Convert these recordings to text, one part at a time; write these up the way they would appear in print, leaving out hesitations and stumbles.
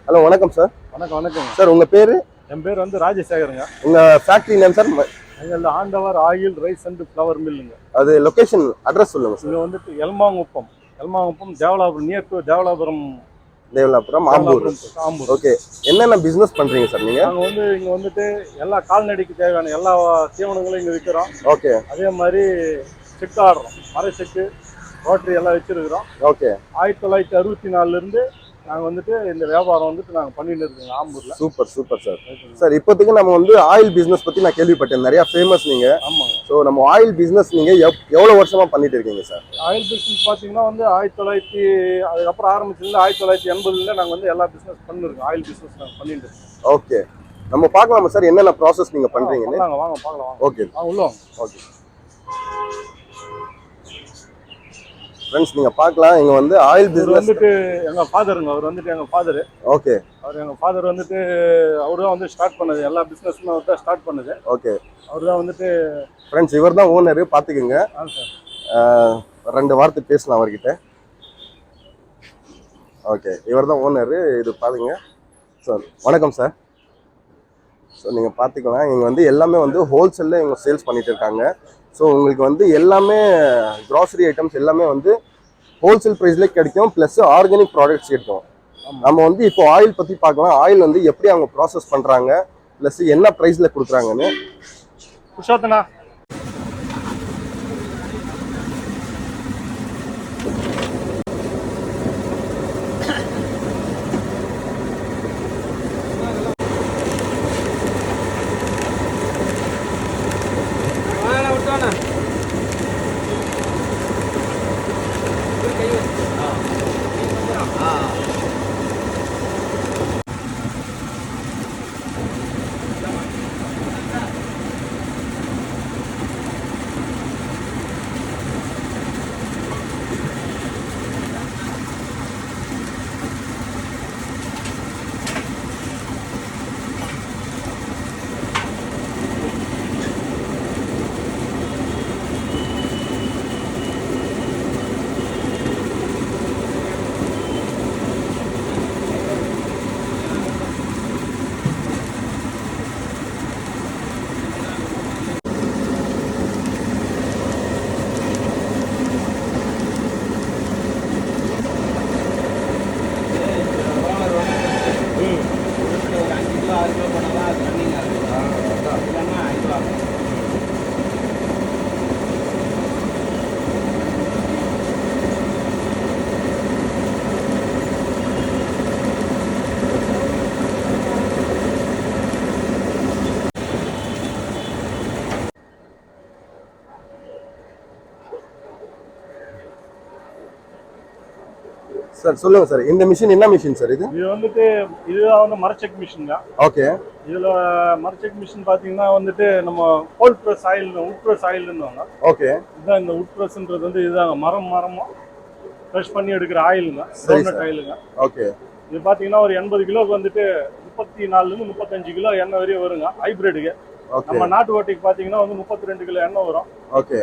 Hello வணக்கம் sir. வணக்கம் sir உங்கள் பேர்? என் பேர் வந்து ராஜசேகருங்க. உங்கள் ஃபேக்ட்ரி நேம் சார்? எங்கள் Andavar oil rice and flour மில்லுங்க. அது லொக்கேஷன் அட்ரஸ் சொல்லுங்கள் சார். இங்கே வந்துட்டு Elmankuppam Devalapuram, near to Devalapuram Ambur. Okay, என்னென்ன பிஸ்னஸ் பண்ணுறீங்க சார் நீங்கள்? நாங்கள் வந்து இங்கே வந்துட்டு எல்லா கால்நடைக்கு தேவையான எல்லா தீவனங்களும் இங்கே விற்கிறோம். ஓகே. அதே மாதிரி செக்கு ஆடுறோம், மர செக்கு, ரோட்டரி எல்லாம் வச்சுருக்கிறோம். ஓகே. 1964லேருந்து நாங்கள் வந்துட்டு இந்த வியாபாரம் வந்துட்டு நாங்கள் பண்ணிட்டு இருக்கோங்க ஆம்பூரில். Super super sir. சார் இப்போதைக்கு நம்ம வந்து ஆயில் பிஸ்னஸ் பற்றி நான் கேள்விப்பட்டேன், நிறையா ஃபேமஸ் நீங்கள். ஆமாங்க. ஸோ நம்ம ஆயில் பிஸ்னஸ் நீங்கள் எவ்வளோ வருஷமாக பண்ணிட்டு இருக்கீங்க சார்? ஆயில் பிஸ்னஸ் பார்த்தீங்கன்னா வந்து 1900 அதுக்கப்புறம் ஆரம்பிச்சதுல 1980ல நாங்கள் வந்து எல்லா பிஸ்னஸ் பண்ணிருக்கோம். ஆயில் பிஸ்னஸ் நாங்கள் பண்ணிட்டு இருக்கோம். ஓகே, நம்ம பார்க்கலாமா சார் என்னென்ன ப்ராசஸ் நீங்கள் பண்ணுறீங்கன்னு? வாங்க பார்க்கலாம். ஓகே உள்ள வாங்க. ஓகே ஃப்ரெண்ட்ஸ், நீங்கள் பார்க்கலாம் இங்கே வந்து ஆயில் பிஸ்னஸ் வந்துட்டு எங்கள் ஃபாதருங்க. அவர் வந்துட்டு எங்கள் ஃபாதரு. ஓகே. எங்கள் ஃபாதர் வந்துட்டு அவர் தான் வந்து ஸ்டார்ட் பண்ணது, எல்லா பிஸ்னஸும் அவர் தான் ஸ்டார்ட் பண்ணது. ஓகே. அவர் தான் வந்துட்டு ஃப்ரெண்ட்ஸ், இவர் தான் ஓனரு, பார்த்துக்குங்க. சார் 2 வார்த்தை பேசலாம் அவர்கிட்ட. ஓகே, இவர் தான் ஓனரு, இது பாருங்க சார். வணக்கம் சார். ஸோ நீங்கள் பார்த்துக்கலாம், இவங்க வந்து எல்லாமே வந்து ஹோல்சேலில் இவங்க சேல்ஸ் பண்ணிட்டு இருக்காங்க. ஸோ உங்களுக்கு வந்து எல்லாமே க்ராசரி ஐட்டம்ஸ் எல்லாமே வந்து ஹோல்சேல் ப்ரைஸ்லேயே கிடைக்கும், ப்ளஸ் ஆர்கானிக் ப்ராடக்ட்ஸ் கிடைக்கும். நம்ம வந்து இப்போ ஆயில் பற்றி பார்க்கலாம். ஆயில் வந்து எப்படி அவங்க ப்ராசஸ் பண்ணுறாங்க, ப்ளஸ் என்ன ப்ரைஸில் கொடுக்குறாங்கன்னு. புருஷோத்தனா சார் சொல்லுங்க சார், இந்த மிஷின் என்ன மிஷின் சார்? இது வந்துட்டு இதுதான் வந்து மரச்செக் மிஷின் தான். ஓகே. இதுல மரச்செக் மிஷின் பாத்தீங்கன்னா வந்துட்டு நம்ம கோல்ட் பிரஸ் ஆயில், உட் பிரஸ் ஆயில்னுவாங்க. ஓகே. இதுதான் இந்த உட் பிரஸ்ன்றது வந்து இதுதாங்க, மரமா ஃப்ரெஷ் பண்ணி எடுக்கிற ஆயிலுங்க, கிரவுண்ட்நட் ஆயிலுங்க. ஓகே. இது பாத்தீங்கன்னா ஒரு 80 கிலோக்கு வந்துட்டு 34 இருந்து 35 கிலோ எண்ணெய் வரையும் வருங்க ஹைபிரிடுக்கு. நம்ம நாட்டு ஓட்டிக்கு பாத்தீங்கன்னா வந்து 32 கிலோ எண்ணெய் வரும். ஓகே.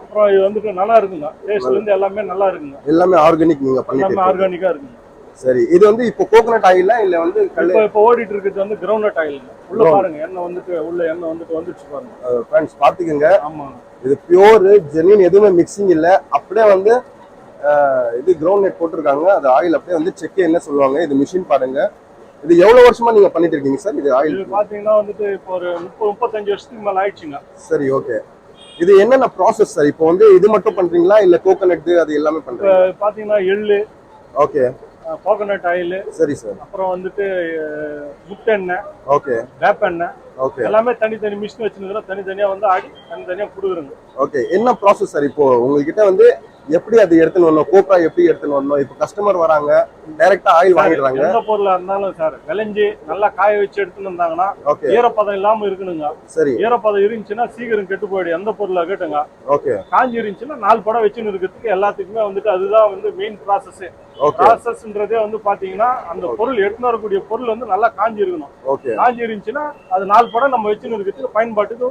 அப்புறம் இது வந்துட்டு நல்லா இருக்குங்க, டேஸ்ட்ல இருந்து எல்லாமே நல்லா இருக்குங்க. எல்லாமே ஆர்கானிக் நீங்க பண்ணிட்டு எல்லாமே ஆர்கானிக்கா இருக்குங்க. சரி, இது வந்து இப்போ கோகனட் ஆயிலா இல்ல வந்து இப்போ ஓடிட்டு இருக்குது வந்து கிரவுண்ட்நட் ஆயிலுங்க. உள்ள பாருங்க, எண்ணெய் வந்துட்டு உள்ள எண்ணெய் வந்துட்டு வந்துச்சு பாருங்க. ஃப்ரெண்ட்ஸ் பாத்துக்கங்க. ஆமா, இது பியூர் ஜெனின், எதுவுமே மிக்சிங் இல்ல. அப்படியே வந்து இது கிரவுண்ட்நட் போட்டிருக்காங்க. அது ஆயில் அப்படியே வந்து செக் என்ன சொல்லுவாங்க. இது மிஷின் பாருங்க. இது எவ்வளவு வருஷமா நீங்க பண்ணிட்டு இருக்கீங்க சார்? இது ஆயில் பாத்தீங்கன்னா வந்துட்டு இப்போ ஒரு 30-35 வருஷத்துக்கு மேல ஆயிடுச்சுங்க. சரி, ஓகே. இது என்னென்ன ப்ராசஸ் சார்? இப்போ வந்து இது மட்டும் பண்றீங்களா இல்ல கோகனட் அது எல்லாமே பண்றீங்களா? பாத்தீங்கன்னா எள்ளு, ஓகே, கோகனட் ஆயில், சரி சார், அப்புறம் வந்துட்டு முட்டெண்ணெய், ஓகே, வேப்பெண்ணெய், ஓகே, எல்லாமே தனித்தனி மிஷின் வச்சிருக்கிறோம். தனித்தனியா வந்து ஆடி தனித்தனியா கொடுக்குறோங்க. ஓகே. என்ன ப்ராசஸ் சார்? இப்போ உங்ககிட்ட வந்து எப்படி அது எடுத்துன்னு வரணும், கோப்ரா எப்படி எடுத்துன்னு வரணும்? இப்போ கஸ்டமர் வராங்க, டைரக்டா ஆயில் வாங்கிடுறாங்க. எந்த பொருளா இருந்தாலும் சார் விளைஞ்சி நல்லா காய வச்சு எடுத்துன்னு வந்தாங்கன்னா ஈரப்பதம் இல்லாம இருக்கணுங்க. சரி, ஈரப்பதம் இருந்துச்சுன்னா சீக்கிரம் கெட்டு போயிடும். எந்த பொருளா கேட்டுங்க. ஓகே. காஞ்சி இருந்துச்சுன்னா 4 படம் வச்சுன்னு இருக்கிறதுக்கு எல்லாத்துக்குமே வந்துட்டு அதுதான் வந்து மெயின் ப்ராசஸ். ப்ராசஸ்ன்றதே வந்து பாத்தீங்கன்னா அந்த பொருள் எடுத்துன்னு வரக்கூடிய பொருள் வந்து நல்லா காஞ்சி இருக்கணும். காஞ்சி இருந்துச்சுன்னா அது 4 படம் நம்ம வச்சுன்னு இருக்கிறதுக்கு பயன்பாட்டுக்கு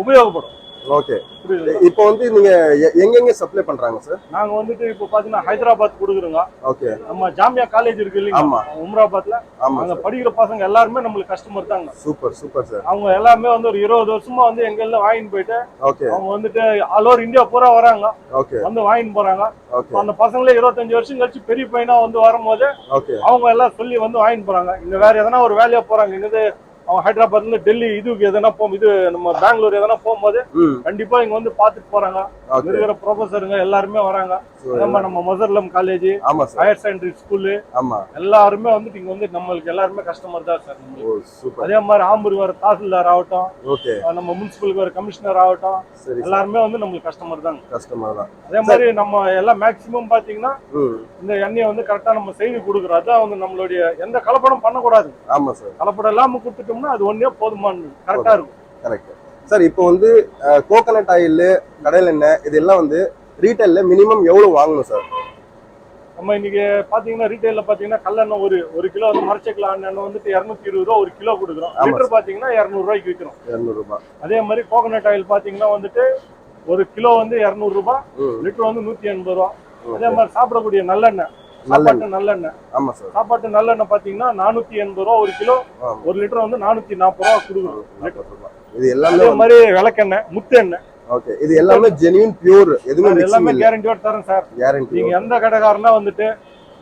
உபயோகப்படும். ஓகே. புரியுது. இப்போ வந்து நீங்க எங்கெங்க சப்ளை பண்றாங்க சார்? நாங்க வந்துட்டு இப்போ பாத்தீங்கன்னா ஹைதராபாத் கொடுக்குறோங்க. ஓகே. நம்ம ஜாமியா காலேஜ் இருக்கு இல்லைங்க, ஆமா, உம்ராபாத்ல. ஆமா அங்க சார். படிக்கிற பசங்க எல்லாருமே நம்மளுக்கு கஸ்டமர் தாங்க. Super super sir. அவங்க எல்லாமே வந்து ஒரு 20 வருஷமா வந்து எங்கெல்லாம் வாங்கிட்டு போயிட்டு ஓகே. அவங்க வந்துட்டு ஆல் ஓவர் இந்தியா பூரா வராங்க, ஓகே. வந்து வாங்கிட்டு போறாங்க. ஓகே. அந்த பசங்களே 25 வருஷம் கழிச்சு பெரிய பையனா வந்து வரும்போது ஓகே. அவங்க எல்லாம் சொல்லி வந்து வாங்கிட்டு போறாங்க. இங்க வேற எதனா ஒரு வேலையா போறாங்க, இங்க அவங்க ஹைதராபாத்ல இருந்து டெல்லி இதுக்கு எதனா இது நம்ம பெங்களூர் எதனா போகும்போது கண்டிப்பா இங்க வந்து பாத்துட்டு போறாங்க. இருக்கிற ப்ரொஃபஸருங்க எல்லாருமே வராங்க. அதே மாதிரி நம்ம மொசர்லம் காலேஜ், ஹையர் செகண்டரி ஸ்கூலு எல்லாருமே வந்துட்டு இங்க வந்து நம்மளுக்கு எல்லாருமே கஸ்டமர் தான் சார். அதே மாதிரி ஆம்பூர் வர தாசில்தார் ஆகட்டும், நம்ம முனிசிபலுக்கு வர கமிஷனர் ஆகட்டும், எல்லாருமே வந்து நம்மளுக்கு கஸ்டமர் தான். அதே மாதிரி நம்ம எல்லாம் மேக்சிமம் பாத்தீங்கன்னா இந்த எண்ணெயை வந்து கரெக்டா நம்ம செய்து கொடுக்குறோம். அதான் வந்து நம்மளுடைய எந்த கலப்படம் பண்ணக்கூடாது. கலப்படம் இல்லாம கொடுத்துட்டோம்னா அது ஒன்னே போதுமானது, கரெக்டா இருக்கும். Correct sir. இப்போ வந்து கோகனட் ஆயில், கடல் எண்ணெய் இதெல்லாம் வந்து ரீட்டைல்ல மினிமம் எவ்வளவு வாங்கணும் சார்? நம்ம இன்னைக்கு பாத்தீங்கன்னா ரீட்டைல்ல பாத்தீங்கன்னா கல்லெண்ணெய் ஒரு கிலோ வந்து மரச்செக்கில் எண்ணெய் வந்துட்டு 220 ரூபா ஒரு கிலோ கொடுக்குறோம். லிட்டர் பாத்தீங்கன்னா 200 ரூபாய்க்கு விற்கிறோம். 200 ரூபாய். அதே மாதிரி கோகனட் ஆயில் பாத்தீங்கன்னா வந்துட்டு ஒரு கிலோ வந்து 200 ரூபாய், லிட்டர் வந்து 180 ரூபா. அதே மாதிரி சாப்பிடக்கூடிய நல்லெண்ணெய், சாப்பாட்டு நல்லெண்ணெய், சாப்பாட்டு நல்லெண்ணெய் பாத்தீங்கன்னா 480 ரூபா ஒரு கிலோ, ஒரு லிட்டர் வந்து 440 ரூபா கொடுக்குறோம். இது எல்லாமே மாதிரி விளக்கெண்ணெய், முத்து எண்ணெய். ஓகே. இது எல்லாமே ஜெனுயின் பியூர், எதுவுமே எல்லாமே கேரண்டியோட தரேன் சார். கேரண்டி. நீங்க எந்த கடைக்காரனா வந்துட்டு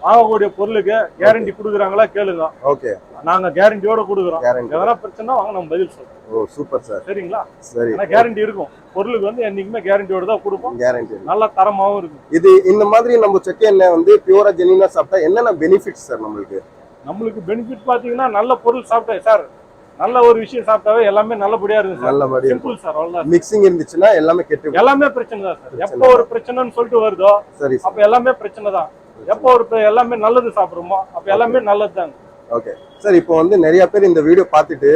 வாங்கக்கூடிய பொருளுக்கு கேரண்டி கொடுக்குறாங்களா கேளுங்க. ஓகே. நாங்க கேரண்டியோட கொடுக்குறோம். எதனா பிரச்சனை வாங்க நம்ம பதில் சொல்றோம். ஓ சூப்பர் சார். சரிங்களா? சரி. ஆனா கேரண்டி இருக்கும். பொருளுக்கு வந்து என்னைக்குமே கேரண்டியோட தான் கொடுப்போம். கேரண்டி. நல்ல தரமாவும் இருக்கும். இது இந்த மாதிரி நம்ம செக் எண்ணெய் வந்து பியூரா ஜெனுயினா சாப்பிட்டா என்னென்ன பெனிஃபிட்ஸ் சார் நம்மளுக்கு? நம்மளுக்கு பெனிஃபிட் பாத்தீங்கன்னா நல்ல பொருள் சாப்பிட்டேன் சார், நல்ல ஒரு விஷயம் சாப்பிட்டாவே எல்லாமே நல்லபடியா இருக்கு சார். நல்லபடியா சிம்பிள் சார். அவ்வளவுதான். மிக்சிங் இருந்துச்சுன்னா எல்லாமே கெட்டு எல்லாமே பிரச்சனை தான் சார். எப்போ ஒரு பிரச்சனைன்னு சொல்லிட்டு வருதோ சரி அப்ப எல்லாமே பிரச்சனை தான். எப்போ ஒரு எல்லாமே நல்லது சாப்பிடுறோமோ அப்ப எல்லாமே நல்லது தாங்க. Okay sir. இப்போ வந்து நிறைய பேர் இந்த வீடியோ பார்த்துட்டு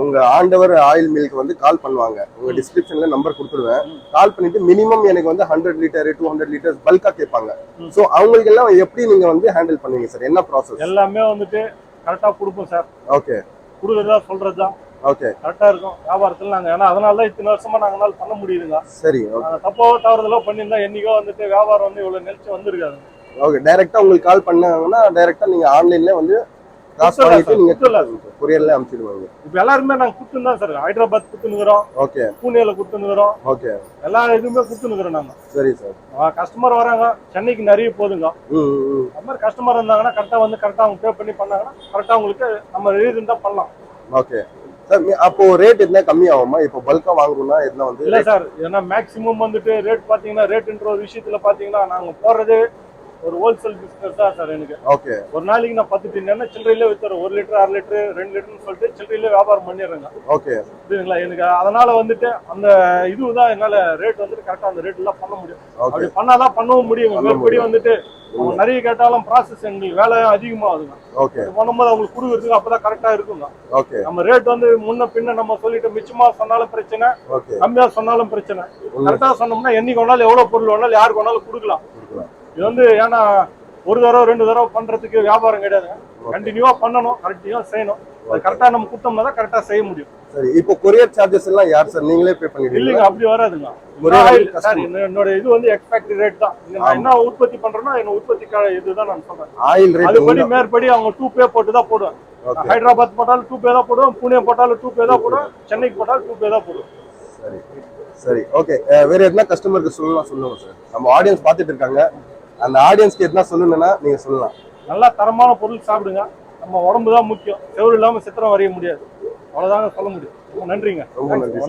உங்க ஆண்டவர் ஆயில் மில்க்கு வந்து கால் பண்ணுவாங்க. உங்க டிஸ்கிரிப்ஷன்ல நம்பர் கொடுத்துருவேன். கால் பண்ணிட்டு மினிமம் எனக்கு வந்து 100 லிட்டர் 200 லிட்டர்ஸ் பல்கா கேட்பாங்க. சோ அவங்களுக்கு எல்லாம் எப்படி நீங்க வந்து ஹேண்டில் பண்ணுவீங்க சார்? என்ன ப்ராசஸ்? எல்லாமே வந்துட்டு கரெக்டா கொடுப்போம் சார். ஓகே. கொடுக்குறதா சொல்றதுதான் ஓகே கரெக்டா இருக்கும் வியாபாரத்துல. நாங்க ஏன்னா அதனாலதான் இத்தனை வருஷமா நாங்களால பண்ண முடியுதுங்க. சரி. தப்போ தவறுதலோ பண்ணியிருந்தா என்னைக்கோ வந்துட்டு வியாபாரம் வந்து இவ்வளவு நிலைச்சு வந்திருக்காது. ஓகே. டைரக்டா உங்களுக்கு கால் பண்ணாங்கன்னா டைரக்டா நீங்க ஆன்லைன்ல வந்து காசு வாங்கிட்டு நீங்க கொரியர்ல அனுப்பிடுவாங்க. இப்ப எல்லாருமே நாங்க குடுத்துன்னு தான் சார். ஹைதராபாத் குடுத்துனுக்குறோம், ஓகே, பூனேல குடுத்துனுக்குறோம், ஓகே, எல்லா இதுவுமே குடுத்துனுக்குறோம் நாங்க. சரி சார். கஸ்டமர் வராங்க, சென்னைக்கு நிறைய போதுங்க. அந்த மாதிரி கஸ்டமர் இருந்தாங்கன்னா கரெக்டா வந்து கரெக்டா அவங்க பே பண்ணி பண்ணாங்கன்னா கரெக்டா உங்களுக்கு நம்ம ரீசன் தான் பண்ணலாம். Okay sir. அப்போ ரேட் என்ன கம்மி ஆகுமா? இப்போ பல்கா வாங்கணும்னா என்ன வந்து? இல்ல சார், ஏன்னா மேக்ஸிமம் வந்துட்டு ரேட் பாத்தீங்கன்னா ரேட்ன்ற ஒரு விஷயத்துல பாத்தீங்கன்னா நாங்க போறது ஒரு ஹோல்சேல் பிசினஸ் தான் சார். எனக்கு ஓகே, ஒரு நாளைக்கு நான் 10 டின் சில்லறையில வித்துறேன். 1 லிட்டர் 1/2 லிட்டர் 2 லிட்டர்னு சொல்லிட்டு சில்லறையில வியாபாரம் பண்ணிடுறேங்க. ஓகே, புரியுதுங்களா? எனக்கு அதனால வந்துட்டு அந்த இதுதான் என்னால ரேட் வந்துட்டு கரெக்டா அந்த ரேட் எல்லாம் பண்ண முடியும். அப்படி பண்ணாதான் பண்ணவும் முடியும். மேற்படி வந்துட்டு அவங்க நிறைய கேட்டாலும் ப்ராசஸ் எங்களுக்கு வேலை அதிகமாகுதுங்க. ஓகே, பண்ணும்போது அவங்களுக்கு கொடுக்குறதுக்கு அப்பதான் கரெக்டா இருக்குங்க. ஓகே. நம்ம ரேட் வந்து முன்ன பின்ன நம்ம சொல்லிட்டு மிச்சமா சொன்னாலும் பிரச்சனை, கம்மியா சொன்னாலும் பிரச்சனை. கரெக்டா சொன்னோம்னா என்னைக்கு வேணாலும் எவ்வளவு பொருள் வேணாலும் யாருக்கு வேணாலும் கொடுக்கலாம். இது வந்து ஏன்னா ஒரு தடவை 2 தடவை பண்றதுக்கு வியாபாரம் கிடையாதுங்க. கண்டினியூவா பண்ணணும், கரெக்டா செய்யணும். அது கரெக்டா நம்ம கொடுத்தோம்னா தான் கரெக்டா செய்ய முடியும். சரி. இப்போ கொரியர் சார்ஜஸ் எல்லாம் யார் சார்? நீங்களே பே பண்ணிடுவீங்க? இல்லைங்க, அப்படி வராதுங்க. என்னோட இது வந்து எக்ஸ்பெக்ட் ரேட் தான். நான் என்ன உற்பத்தி பண்றேன்னா என்ன உற்பத்தி இதுதான் நான் சொல்றேன். ஆயில் ரேட் அதுபடி மேற்படி அவங்க 2 பே போட்டு தான் போடுவேன். ஹைதராபாத் போட்டாலும் 2 பே தான் போடுவோம், புனே போட்டாலும் 2 பே தான் போடுவோம், சென்னைக்கு போட்டாலும் 2 பே தான் போடுவோம். சரி சரி. ஓகே. வேற எதுனா கஸ்டமருக்கு சொல்லுங்க சார். நம்ம ஆடியன்ஸ் பார்த்துட்டு இருக்காங்க. அந்த ஆடியன்ஸ்க்கு எதுனா சொல்லணும்னா நீங்க சொல்லலாம். நல்லா தரமான பொருள் சாப்பிடுங்க. நம்ம உடம்பு தான் முக்கியம். செவ்வறு இல்லாம சித்திரம் வரைய முடியாது. அவ்வளவுதாங்க சொல்ல முடியும். ரொம்ப நன்றிங்க. ரொம்ப நன்றி.